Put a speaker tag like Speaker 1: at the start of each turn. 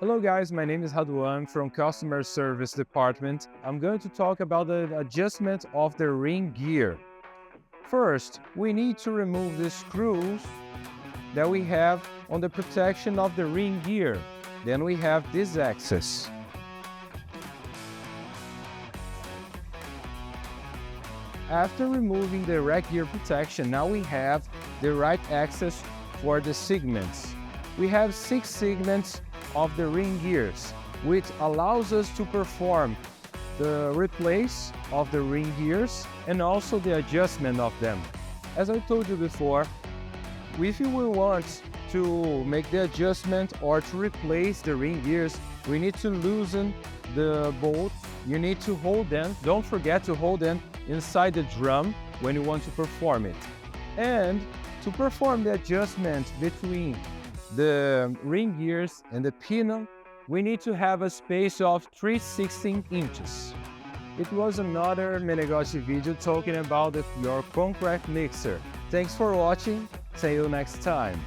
Speaker 1: Hello guys, my name is Raduan from Customer Service Department. I'm going to talk about the adjustment of the ring gear. First, we need to remove the screws that we have on the protection of the ring gear. Then we have this axis. After removing the rack gear protection, now we have the right axis for the segments. We have 6 segments of the ring gears, which allows us to perform the replace of the ring gears and also the adjustment of them. As I told you before, if you will want to make the adjustment or to replace the ring gears, we need to loosen the bolts. You need to hold them. Don't forget to hold them inside the drum when you want to perform it. And to perform the adjustment between the ring gears and the pinion, we need to have a space of 3/16 inches. It was another Menegotti video talking about your concrete mixer. Thanks for watching. See you next time.